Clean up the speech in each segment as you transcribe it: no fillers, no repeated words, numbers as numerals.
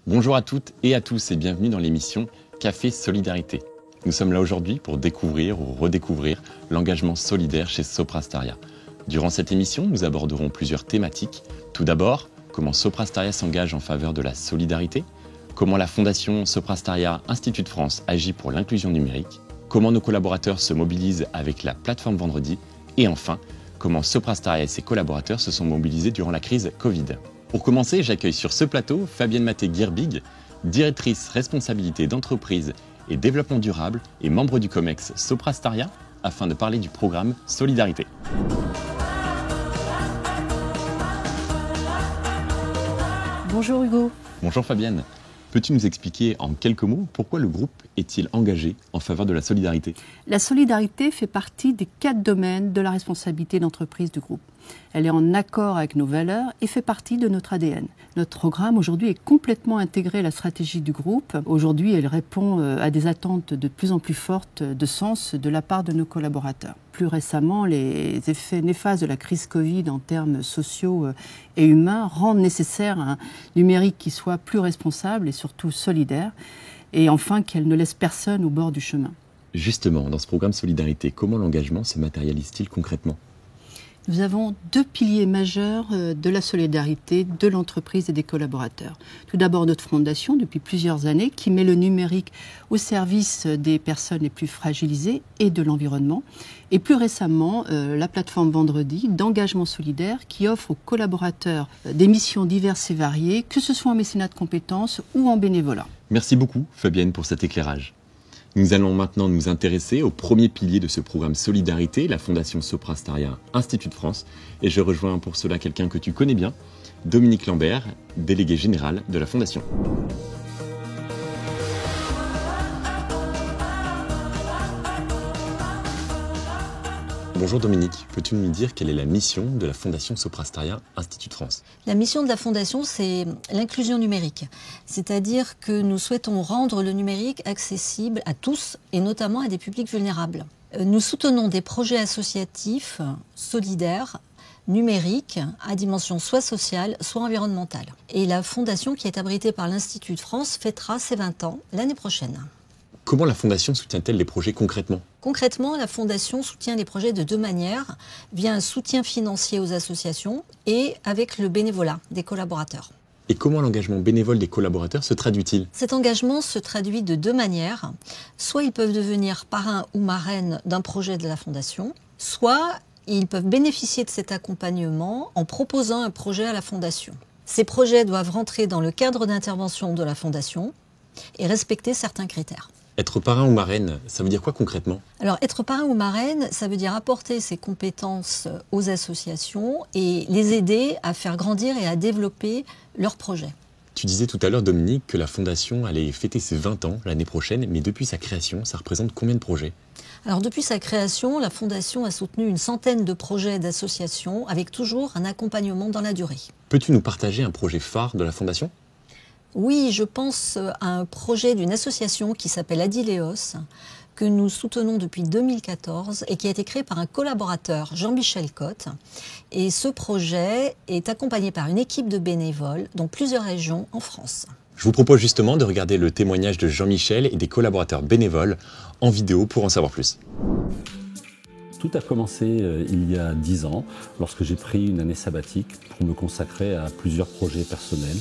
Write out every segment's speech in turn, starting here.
Bonjour à toutes et à tous et bienvenue dans l'émission Café Solidarité. Nous sommes là aujourd'hui pour découvrir ou redécouvrir l'engagement solidaire chez Soprasteria. Durant cette émission, nous aborderons plusieurs thématiques. Tout d'abord, comment Soprasteria s'engage en faveur de la solidarité, comment la fondation Soprasteria Institut de France agit pour l'inclusion numérique, comment nos collaborateurs se mobilisent avec la plateforme Vendredi et enfin, comment Soprasteria et ses collaborateurs se sont mobilisés durant la crise Covid. Pour commencer, j'accueille sur ce plateau Fabienne Maté-Guirbig, directrice responsabilité d'entreprise et développement durable et membre du COMEX Soprasteria, afin de parler du programme Solidarité. Bonjour Hugo. Bonjour Fabienne. Peux-tu nous expliquer en quelques mots pourquoi le groupe est-il engagé en faveur de la solidarité ? La solidarité fait partie des 4 domaines de la responsabilité d'entreprise du groupe. Elle est en accord avec nos valeurs et fait partie de notre ADN. Notre programme aujourd'hui est complètement intégré à la stratégie du groupe. Aujourd'hui, elle répond à des attentes de plus en plus fortes de sens de la part de nos collaborateurs. Plus récemment, les effets néfastes de la crise Covid en termes sociaux et humains rendent nécessaire un numérique qui soit plus responsable et surtout solidaire. Et enfin, qu'elle ne laisse personne au bord du chemin. Justement, dans ce programme Solidarité, comment l'engagement se matérialise-t-il concrètement ? Nous avons 2 piliers majeurs de la solidarité de l'entreprise et des collaborateurs. Tout d'abord, notre fondation, depuis plusieurs années, qui met le numérique au service des personnes les plus fragilisées et de l'environnement. Et plus récemment, la plateforme Vendredi d'engagement solidaire qui offre aux collaborateurs des missions diverses et variées, que ce soit en mécénat de compétences ou en bénévolat. Merci beaucoup Fabienne pour cet éclairage. Nous allons maintenant nous intéresser au premier pilier de ce programme Solidarité, la Fondation Soprasteria Institut de France. Et je rejoins pour cela quelqu'un que tu connais bien, Dominique Lambert, délégué général de la Fondation. Bonjour Dominique, peux-tu nous dire quelle est la mission de la Fondation Soprasteria Institut de France ? La mission de la Fondation, c'est l'inclusion numérique. C'est-à-dire que nous souhaitons rendre le numérique accessible à tous et notamment à des publics vulnérables. Nous soutenons des projets associatifs, solidaires, numériques, à dimension soit sociale, soit environnementale. Et la Fondation, qui est abritée par l'Institut de France, fêtera ses 20 ans l'année prochaine. Comment la Fondation soutient-elle les projets concrètement ? Concrètement, la Fondation soutient les projets de 2 manières, via un soutien financier aux associations et avec le bénévolat des collaborateurs. Et comment l'engagement bénévole des collaborateurs se traduit-il ? Cet engagement se traduit de 2 manières. Soit ils peuvent devenir parrains ou marraines d'un projet de la Fondation, soit ils peuvent bénéficier de cet accompagnement en proposant un projet à la Fondation. Ces projets doivent rentrer dans le cadre d'intervention de la Fondation et respecter certains critères. Être parrain ou marraine, ça veut dire quoi concrètement ? Alors, être parrain ou marraine, ça veut dire apporter ses compétences aux associations et les aider à faire grandir et à développer leurs projets. Tu disais tout à l'heure, Dominique, que la Fondation allait fêter ses 20 ans l'année prochaine, mais depuis sa création, ça représente combien de projets ? Alors, depuis sa création, la Fondation a soutenu une centaine de projets d'associations avec toujours un accompagnement dans la durée. Peux-tu nous partager un projet phare de la Fondation ? Oui, je pense à un projet d'une association qui s'appelle Adileos, que nous soutenons depuis 2014 et qui a été créé par un collaborateur, Jean-Michel Cotte. Et ce projet est accompagné par une équipe de bénévoles dans plusieurs régions en France. Je vous propose justement de regarder le témoignage de Jean-Michel et des collaborateurs bénévoles en vidéo pour en savoir plus. Tout a commencé il y a 10 ans, lorsque j'ai pris une année sabbatique pour me consacrer à plusieurs projets personnels.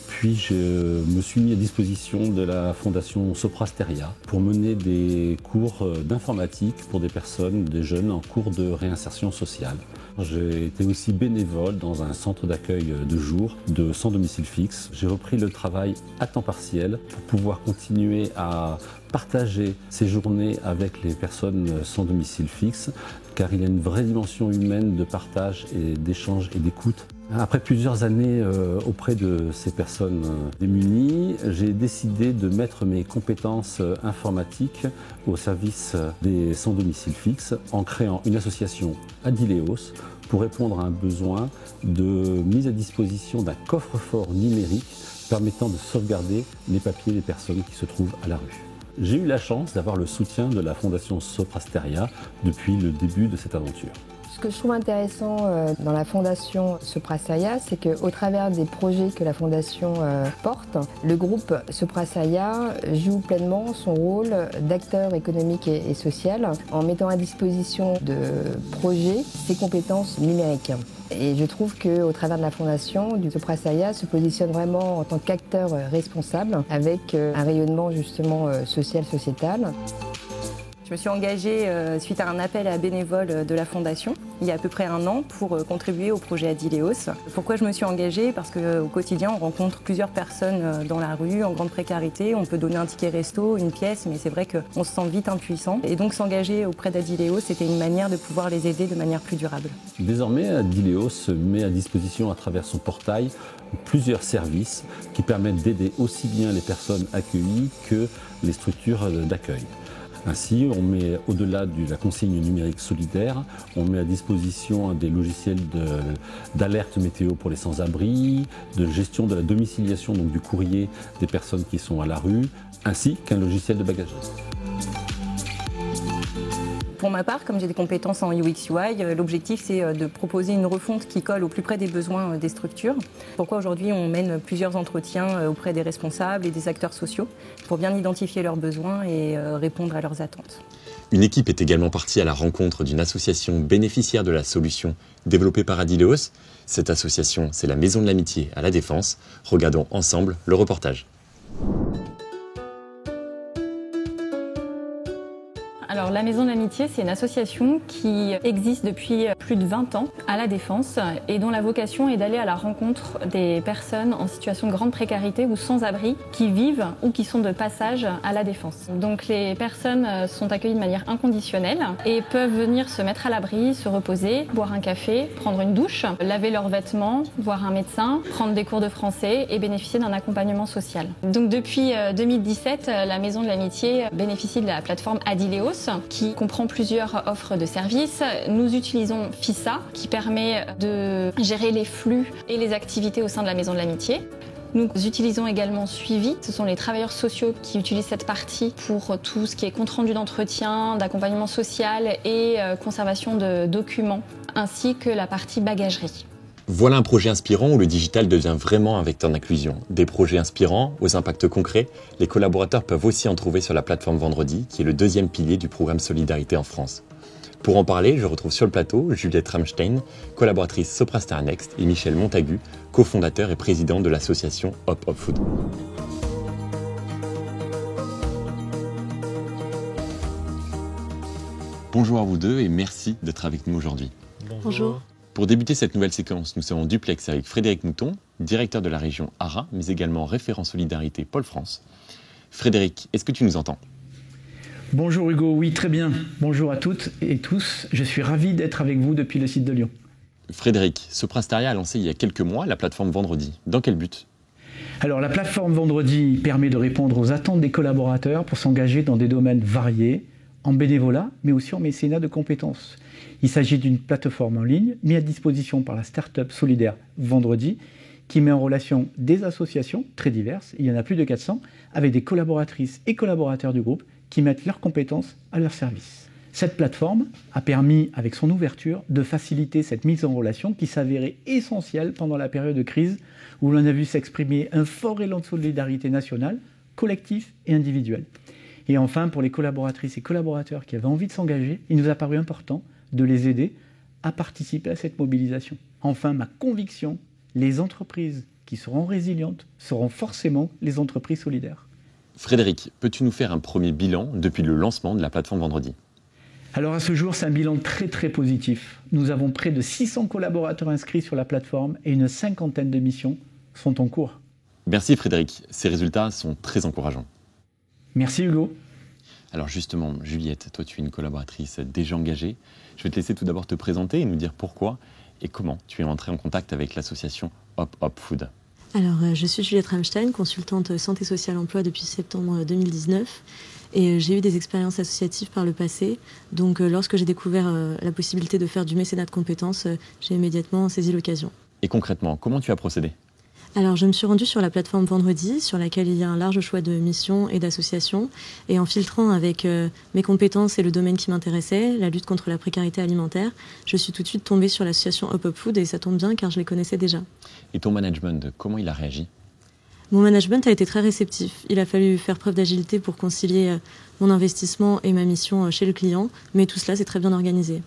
Puis je me suis mis à disposition de la Fondation Soprasteria pour mener des cours d'informatique pour des personnes, des jeunes en cours de réinsertion sociale. J'ai été aussi bénévole dans un centre d'accueil de jour de sans domicile fixe. J'ai repris le travail à temps partiel pour pouvoir continuer à partager ces journées avec les personnes sans domicile fixe, car il y a une vraie dimension humaine de partage et d'échange et d'écoute. Après plusieurs années auprès de ces personnes démunies, j'ai décidé de mettre mes compétences informatiques au service des sans domicile fixe en créant une association Adileos pour répondre à un besoin de mise à disposition d'un coffre-fort numérique permettant de sauvegarder les papiers des personnes qui se trouvent à la rue. J'ai eu la chance d'avoir le soutien de la Fondation Soprasteria depuis le début de cette aventure. Ce que je trouve intéressant dans la fondation Soprasteria, c'est qu'au travers des projets que la fondation porte, le groupe Soprasteria joue pleinement son rôle d'acteur économique et social en mettant à disposition de projets ses compétences numériques. Et je trouve qu'au travers de la fondation, Soprasteria se positionne vraiment en tant qu'acteur responsable avec un rayonnement justement social-sociétal. Je me suis engagée suite à un appel à bénévoles de la Fondation, il y a à peu près 1 an, pour contribuer au projet Adileos. Pourquoi je me suis engagée? Parce qu'au quotidien, on rencontre plusieurs personnes dans la rue, en grande précarité. On peut donner un ticket resto, une pièce, mais c'est vrai qu'on se sent vite impuissant. Et donc s'engager auprès d'Adileos, c'était une manière de pouvoir les aider de manière plus durable. Désormais, Adileos met à disposition à travers son portail plusieurs services qui permettent d'aider aussi bien les personnes accueillies que les structures d'accueil. Ainsi, on met, au-delà de la consigne numérique solidaire, on met à disposition des logiciels d'alerte météo pour les sans-abri, de gestion de la domiciliation, donc du courrier des personnes qui sont à la rue, ainsi qu'un logiciel de bagagerie. Pour ma part, comme j'ai des compétences en UX/UI, l'objectif c'est de proposer une refonte qui colle au plus près des besoins des structures. Pourquoi aujourd'hui on mène plusieurs entretiens auprès des responsables et des acteurs sociaux pour bien identifier leurs besoins et répondre à leurs attentes. Une équipe est également partie à la rencontre d'une association bénéficiaire de la solution développée par Adileos. Cette association, c'est la Maison de l'Amitié à La Défense. Regardons ensemble le reportage. Alors, la Maison de l'Amitié, c'est une association qui existe depuis plus de 20 ans à La Défense et dont la vocation est d'aller à la rencontre des personnes en situation de grande précarité ou sans-abri qui vivent ou qui sont de passage à La Défense. Donc les personnes sont accueillies de manière inconditionnelle et peuvent venir se mettre à l'abri, se reposer, boire un café, prendre une douche, laver leurs vêtements, voir un médecin, prendre des cours de français et bénéficier d'un accompagnement social. Donc depuis 2017, la Maison de l'Amitié bénéficie de la plateforme Adileos qui comprend plusieurs offres de services. Nous utilisons FISA qui permet de gérer les flux et les activités au sein de la Maison de l'Amitié. Nous utilisons également Suivi. Ce sont les travailleurs sociaux qui utilisent cette partie pour tout ce qui est compte-rendu d'entretien, d'accompagnement social et conservation de documents, ainsi que la partie bagagerie. Voilà un projet inspirant où le digital devient vraiment un vecteur d'inclusion. Des projets inspirants, aux impacts concrets, les collaborateurs peuvent aussi en trouver sur la plateforme Vendredi, qui est le 2e pilier du programme Solidarité en France. Pour en parler, je retrouve sur le plateau Juliette Ramstein, collaboratrice Soprasteria Next, et Michel Montagu, cofondateur et président de l'association Hop Hop Food. Bonjour à vous deux et merci d'être avec nous aujourd'hui. Bonjour. Pour débuter cette nouvelle séquence, nous sommes en duplex avec Frédéric Mouton, directeur de la région ARA, mais également référent solidarité Pôle France. Frédéric, est-ce que tu nous entends ? Bonjour Hugo, oui très bien. Bonjour à toutes et tous. Je suis ravi d'être avec vous depuis le site de Lyon. Frédéric, Soprasteria a lancé il y a quelques mois la plateforme Vendredi. Dans quel but ? Alors la plateforme Vendredi permet de répondre aux attentes des collaborateurs pour s'engager dans des domaines variés, en bénévolat, mais aussi en mécénat de compétences. Il s'agit d'une plateforme en ligne mise à disposition par la start-up solidaire Vendredi, qui met en relation des associations très diverses, il y en a plus de 400, avec des collaboratrices et collaborateurs du groupe qui mettent leurs compétences à leur service. Cette plateforme a permis, avec son ouverture, de faciliter cette mise en relation qui s'avérait essentielle pendant la période de crise où l'on a vu s'exprimer un fort élan de solidarité nationale, collectif et individuel. Et enfin, pour les collaboratrices et collaborateurs qui avaient envie de s'engager, il nous a paru important de les aider à participer à cette mobilisation. Enfin, ma conviction, les entreprises qui seront résilientes seront forcément les entreprises solidaires. Frédéric, peux-tu nous faire un premier bilan depuis le lancement de la plateforme Vendredi ? Alors à ce jour, c'est un bilan très positif. Nous avons près de 600 collaborateurs inscrits sur la plateforme et une 50aine de missions sont en cours. Merci Frédéric, ces résultats sont très encourageants. Merci Hugo. Alors justement, Juliette, toi tu es une collaboratrice déjà engagée. Je vais te laisser tout d'abord te présenter et nous dire pourquoi et comment tu es entrée en contact avec l'association Hop Hop Food. Alors, je suis Juliette Ramstein, consultante santé sociale emploi depuis septembre 2019 et j'ai eu des expériences associatives par le passé. Donc, lorsque j'ai découvert la possibilité de faire du mécénat de compétences, j'ai immédiatement saisi l'occasion. Et concrètement, comment tu as procédé ? Alors, je me suis rendue sur la plateforme Vendredi, sur laquelle il y a un large choix de missions et d'associations. Et en filtrant avec mes compétences et le domaine qui m'intéressait, la lutte contre la précarité alimentaire, je suis tout de suite tombée sur l'association Hop Hop Food et ça tombe bien car je les connaissais déjà. Et ton management, comment il a réagi ? Mon management a été très réceptif. Il a fallu faire preuve d'agilité pour concilier mon investissement et ma mission chez le client, mais tout cela, c'est très bien organisé.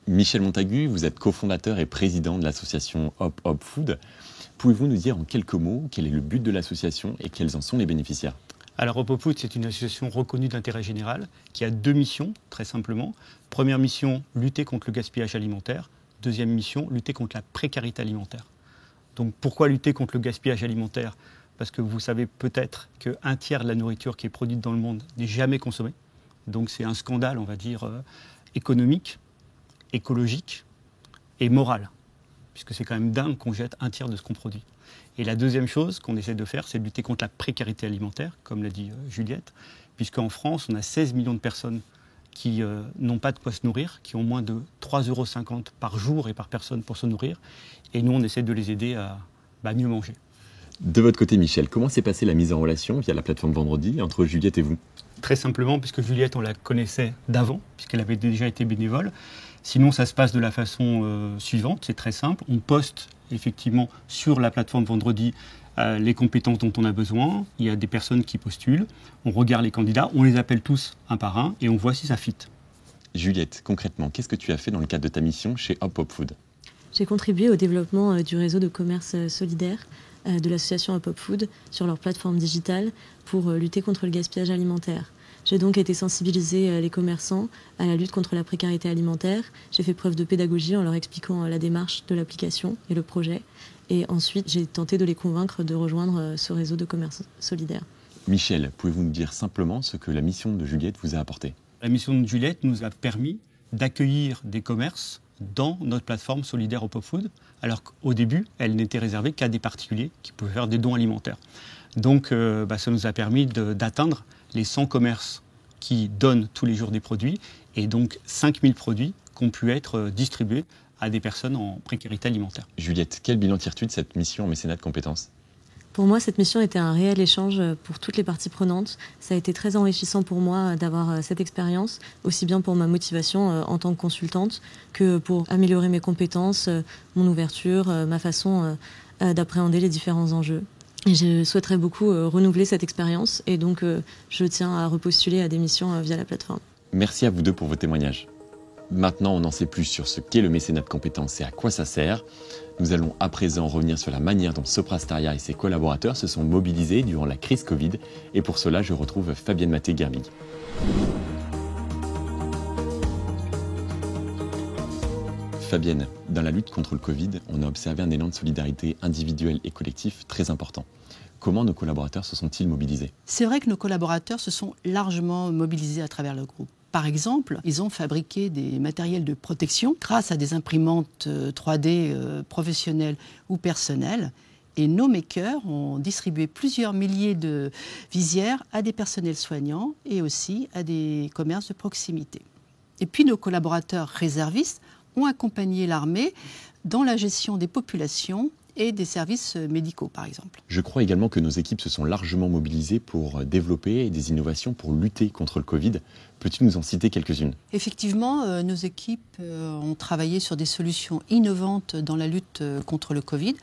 Michel Montagu, vous êtes cofondateur et président de l'association Hop Hop Food. Pouvez-vous nous dire en quelques mots quel est le but de l'association et quels en sont les bénéficiaires ? Alors Hop Hop Food, c'est une association reconnue d'intérêt général qui a 2 missions, très simplement. Première mission, lutter contre le gaspillage alimentaire. Deuxième mission, lutter contre la précarité alimentaire. Donc pourquoi lutter contre le gaspillage alimentaire ? Parce que vous savez peut-être qu'un tiers de la nourriture qui est produite dans le monde n'est jamais consommée. Donc c'est un scandale, on va dire, économique, écologique et moral. Puisque c'est quand même dingue qu'on jette un tiers de ce qu'on produit. Et la deuxième chose qu'on essaie de faire, c'est de lutter contre la précarité alimentaire, comme l'a dit Juliette, puisqu'en France, on a 16 millions de personnes qui n'ont pas de quoi se nourrir, qui ont moins de 3,50 € par jour et par personne pour se nourrir. Et nous, on essaie de les aider à mieux manger. De votre côté, Michel, comment s'est passée la mise en relation via la plateforme Vendredi entre Juliette et vous ? Très simplement, puisque Juliette, on la connaissait d'avant, puisqu'elle avait déjà été bénévole. Sinon, ça se passe de la façon suivante, c'est très simple. On poste effectivement sur la plateforme Vendredi les compétences dont on a besoin. Il y a des personnes qui postulent, on regarde les candidats, on les appelle tous un par un et on voit si ça fit. Juliette, concrètement, qu'est-ce que tu as fait dans le cadre de ta mission chez Hop Hop Food ? J'ai contribué au développement du réseau de commerce solidaire de l'association Hop Hop Food sur leur plateforme digitale pour lutter contre le gaspillage alimentaire. J'ai donc été sensibiliser les commerçants à la lutte contre la précarité alimentaire. J'ai fait preuve de pédagogie en leur expliquant la démarche de l'application et le projet. Et ensuite, j'ai tenté de les convaincre de rejoindre ce réseau de commerce solidaire. Michel, pouvez-vous nous dire simplement ce que la mission de Juliette vous a apporté ? La mission de Juliette nous a permis d'accueillir des commerces dans notre plateforme solidaire Hop Hop Food, alors qu'au début, elle n'était réservée qu'à des particuliers qui pouvaient faire des dons alimentaires. Donc, ça nous a permis d'atteindre les 100 commerces qui donnent tous les jours des produits, et donc 5000 produits qui ont pu être distribués à des personnes en précarité alimentaire. Juliette, quel bilan tires-tu de cette mission en mécénat de compétences ? Pour moi, cette mission était un réel échange pour toutes les parties prenantes. Ça a été très enrichissant pour moi d'avoir cette expérience, aussi bien pour ma motivation en tant que consultante que pour améliorer mes compétences, mon ouverture, ma façon d'appréhender les différents enjeux. Et je souhaiterais beaucoup renouveler cette expérience et donc je tiens à repostuler à des missions via la plateforme. Merci à vous deux pour vos témoignages. Maintenant, on en sait plus sur ce qu'est le mécénat de compétences et à quoi ça sert. Nous allons à présent revenir sur la manière dont Soprastaria et ses collaborateurs se sont mobilisés durant la crise Covid. Et pour cela, je retrouve Fabienne Maté-Guermig. Fabienne, dans la lutte contre le Covid, on a observé un élan de solidarité individuelle et collectif très important. Comment nos collaborateurs se sont-ils mobilisés ? C'est vrai que nos collaborateurs se sont largement mobilisés à travers le groupe. Par exemple, ils ont fabriqué des matériels de protection grâce à des imprimantes 3D professionnelles ou personnelles. Et nos makers ont distribué plusieurs milliers de visières à des personnels soignants et aussi à des commerces de proximité. Et puis nos collaborateurs réservistes ont accompagné l'armée dans la gestion des populations et des services médicaux, par exemple. Je crois également que nos équipes se sont largement mobilisées pour développer des innovations pour lutter contre le Covid. Peux-tu nous en citer quelques-unes ? Effectivement, nos équipes ont travaillé sur des solutions innovantes dans la lutte contre le Covid.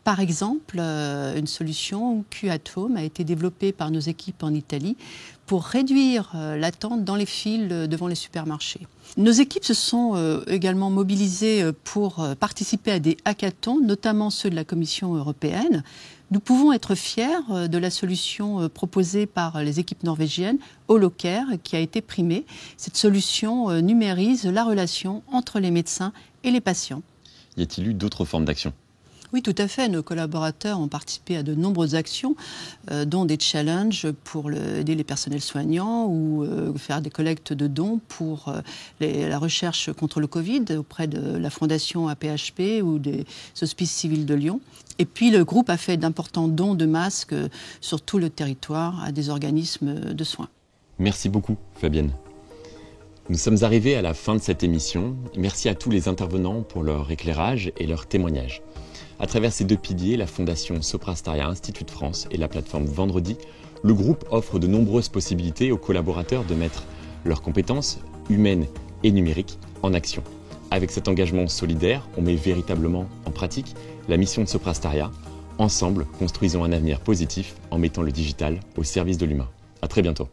Par exemple, une solution Q@Home a été développée par nos équipes en Italie pour réduire l'attente dans les files devant les supermarchés. Nos équipes se sont également mobilisées pour participer à des hackathons, notamment ceux de la Commission européenne. Nous pouvons être fiers de la solution proposée par les équipes norvégiennes, Holocare, qui a été primée. Cette solution numérise la relation entre les médecins et les patients. Y a-t-il eu d'autres formes d'action ? Oui, tout à fait. Nos collaborateurs ont participé à de nombreuses actions, dont des challenges pour aider les personnels soignants ou faire des collectes de dons pour la recherche contre le Covid auprès de la Fondation APHP ou des Hospices civils de Lyon. Et puis, le groupe a fait d'importants dons de masques sur tout le territoire à des organismes de soins. Merci beaucoup, Fabienne. Nous sommes arrivés à la fin de cette émission. Merci à tous les intervenants pour leur éclairage et leur témoignage. À travers ces deux piliers, la fondation Soprasteria Institut de France et la plateforme Vendredi, le groupe offre de nombreuses possibilités aux collaborateurs de mettre leurs compétences humaines et numériques en action. Avec cet engagement solidaire, on met véritablement en pratique la mission de Soprasteria. Ensemble, construisons un avenir positif en mettant le digital au service de l'humain. À très bientôt.